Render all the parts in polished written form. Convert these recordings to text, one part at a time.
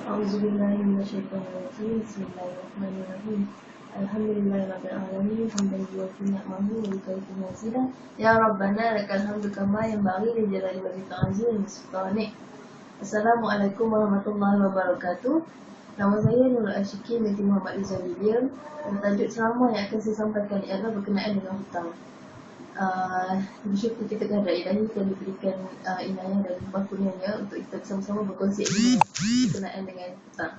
A'udzubillahi minasyaitonirrajim. Bismillahirrahmanirrahim. Alhamdulillahirabbil alamin. Hamdan yuwaffi ni'amahu wa yukafi mazidah. Ya Rabbana lakal hamdu kama yanbaghi li jalali wajhika azim sultanik. Assalamualaikum warahmatullahi wabarakatuh. Nama saya Nurul Asyiki binti Muhammad Rizalidin. Dan tajuk ceramah yang akan saya sampaikan ialah berkenaan dengan hutang. Bersyukur kita kepada Ilahi yang diberikan inayah dan limpah kurnianya untuk kita bersama-sama berkongsi ilmu berkenaan dengan hutang.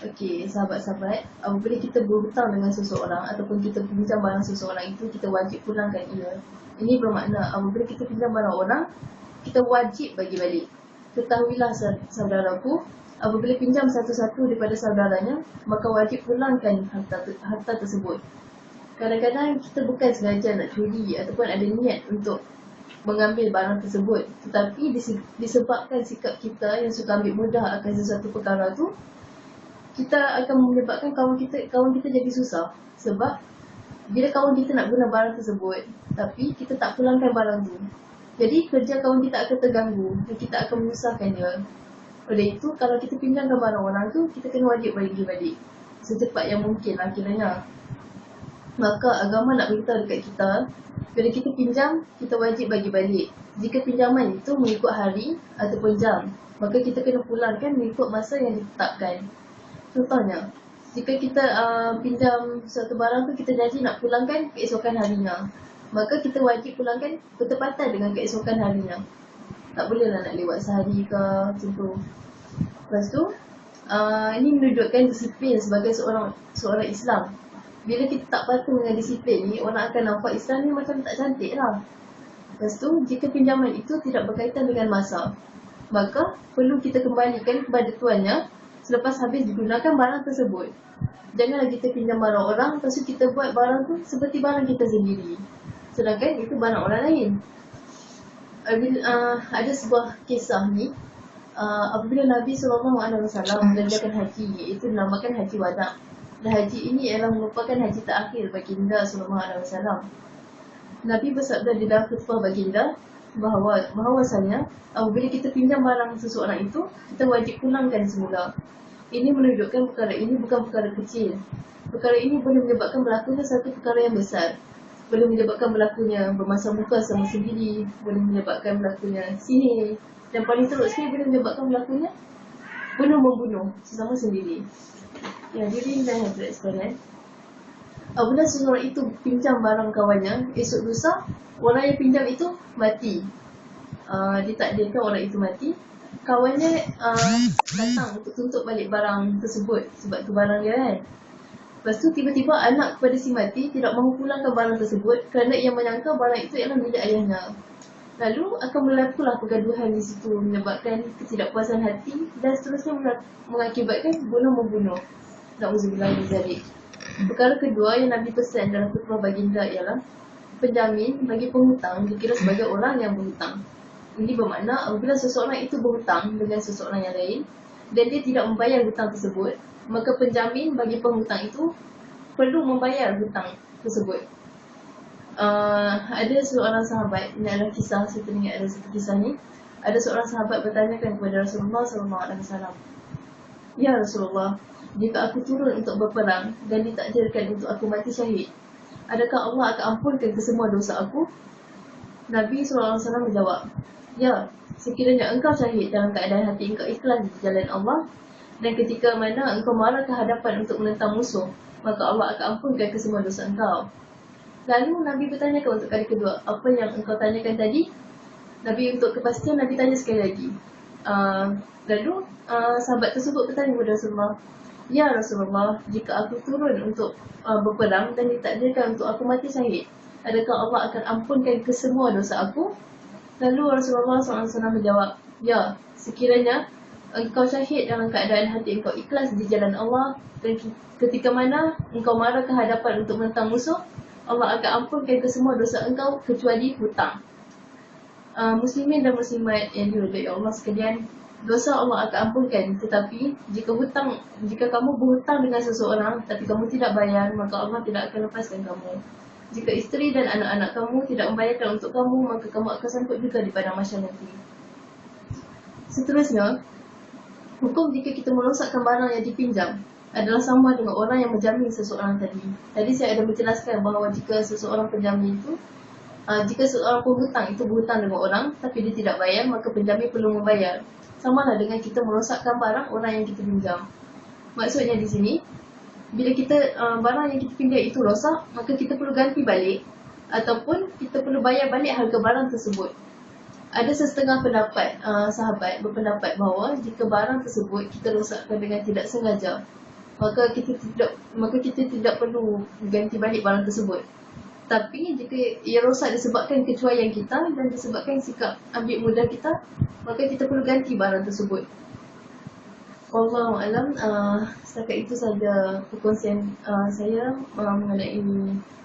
Okey, sahabat-sahabat, apabila kita berhutang dengan seseorang ataupun kita pinjam barang seseorang itu, kita wajib pulangkan ia. Ini bermakna apabila kita pinjam barang orang, kita wajib bagi balik. Ketahuilah saudaraku, apabila pinjam satu-satu daripada saudaranya, maka wajib pulangkan harta tersebut. Kadang-kadang kita bukan sengaja nak curi ataupun ada niat untuk mengambil barang tersebut, tetapi disebabkan sikap kita yang suka ambil mudah akan sesuatu perkara tu, kita akan menyebabkan kawan kita jadi susah. Sebab bila kawan kita nak guna barang tersebut, tapi kita tak pulangkan barang tu, jadi kerja kawan kita akan terganggu dan kita akan menyusahkan dia. Oleh itu, kalau kita pinjamkan barang orang tu, kita kena wajib bagi balik secepat yang mungkin lah kiranya. Maka agama nak beritahu dekat kita, bila kita pinjam, kita wajib bagi balik. Jika pinjaman itu mengikut hari ataupun jam, maka kita kena pulangkan mengikut masa yang ditetapkan. Contohnya, jika kita pinjam suatu barang tu, kita janji nak pulangkan keesokan harinya, maka kita wajib pulangkan bertepatan dengan keesokan harinya. Tak bolehlah nak lewat sehari ke macam tu. Lepas tu, ini menunjukkan disiplin sebagai seorang Islam. Bila kita tak patuh dengan disiplin ni, orang akan nampak Islam ni macam tak cantik lah. Lepas tu, jika pinjaman itu tidak berkaitan dengan masa, maka perlu kita kembalikan kepada tuannya selepas habis digunakan barang tersebut. Janganlah kita pinjam barang orang, lepas tu kita buat barang tu seperti barang kita sendiri, sedangkan itu barang orang lain. Ada sebuah kisah ni, apabila Nabi SAW mengerjakan haji, iaitu dinamakan Haji Wada'. Dan haji ini ialah merupakan haji terakhir baginda SAW. Nabi bersabda di dalam khutbah baginda bahawasanya apabila kita pinjam barang seseorang itu, kita wajib pulangkan semula. Ini menunjukkan perkara ini bukan perkara kecil. Perkara ini boleh menyebabkan berlakunya satu perkara yang besar. Boleh menyebabkan berlakunya bermasa muka sama sendiri, boleh menyebabkan berlakunya sihir, dan paling teruk sekali boleh menyebabkan berlakunya bunuh-membunuh sesama sendiri. Ya, diri dan hadirat sekalian, apabila seseorang itu pinjam barang kawannya, esok lusa orang yang pinjam itu mati, ditakdirkan orang itu mati, kawannya datang untuk tuntut balik barang tersebut sebab tu barang dia kan. Lepas tu tiba-tiba anak kepada si mati tidak mahu pulangkan barang tersebut kerana ia menyangka barang itu ialah milik ayahnya. Lalu akan berlakulah pergaduhan di situ, menyebabkan ketidakpuasan hati dan seterusnya mengakibatkan bunuh-membunuh. Na'udzubillah min zalik. Perkara kedua yang Nabi pesan dalam khutbah baginda ialah penjamin bagi penghutang dikira sebagai orang yang berhutang. Ini bermakna apabila seseorang itu berhutang dengan seseorang yang lain dan dia tidak membayar hutang tersebut, maka penjamin bagi penghutang itu perlu membayar hutang tersebut. Ada seorang sahabat, ini adalah kisah, saya teringat ada satu kisah ni. Ada seorang sahabat bertanyakan kepada Rasulullah SAW, "Ya Rasulullah, jika aku turun untuk berperang dan ditakdirkan untuk aku mati syahid, adakah Allah akan ampunkan kesemua dosa aku?" Nabi SAW menjawab, "Ya, sekiranya engkau syahid dalam keadaan hati engkau ikhlas di jalan Allah, dan ketika mana engkau marah ke hadapan untuk menentang musuh, maka Allah akan ampunkan kesemua dosa engkau." Lalu Nabi bertanyakan untuk kali kedua, "Apa yang engkau tanyakan tadi?" Nabi untuk kepastian, Nabi tanya sekali lagi. Lalu sahabat tersebut bertanya kepada Rasulullah, "Ya Rasulullah, jika aku turun untuk berperang dan ditakdirkan untuk aku mati syahid, adakah Allah akan ampunkan kesemua dosa aku?" Lalu Rasulullah SAW menjawab, "Ya, sekiranya engkau syahid dalam keadaan hati engkau ikhlas di jalan Allah, dan ketika mana engkau marah ke hadapan untuk menentang musuh, Allah akan ampunkan kesemua dosa engkau kecuali hutang." Muslimin dan muslimat yang dirahmati Allah sekalian, dosa Allah akan ampunkan, tetapi jika kamu berhutang dengan seseorang tapi kamu tidak bayar, maka Allah tidak akan lepaskan kamu. Jika isteri dan anak-anak kamu tidak membayarkan untuk kamu, maka kamu akan sangkut juga di padang mahsyar nanti. Seterusnya, Hukum jika kita merosakkan barang yang dipinjam adalah sama dengan orang yang menjamin seseorang tadi. Tadi saya ada menjelaskan bahawa jika seseorang penjamin itu, jika seseorang penghutang itu berhutang dengan orang tapi dia tidak bayar, maka penjamin perlu membayar. Samalah dengan kita merosakkan barang orang yang kita pinjam. Maksudnya di sini, bila kita barang yang kita pinjam itu rosak, maka kita perlu ganti balik ataupun kita perlu bayar balik harga barang tersebut. Ada setengah pendapat sahabat berpendapat bahawa jika barang tersebut kita rosakkan dengan tidak sengaja, maka kita tidak perlu ganti balik barang tersebut. Tapi jika ia rosak disebabkan kecuaian kita dan disebabkan sikap ambil mudah kita, maka kita perlu ganti barang tersebut. Wallahu alam, setakat itu saja perkongsian saya mengenai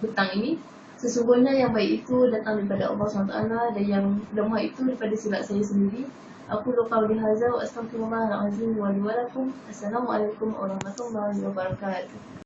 petang ini. Sesungguhnya yang baik itu datang daripada Allah SWT dan yang lemah itu daripada silap saya sendiri. Aku lupa lihaza wa astaghfirullahalazim wa li wa lakum. Assalamualaikum warahmatullahi wabarakatuh.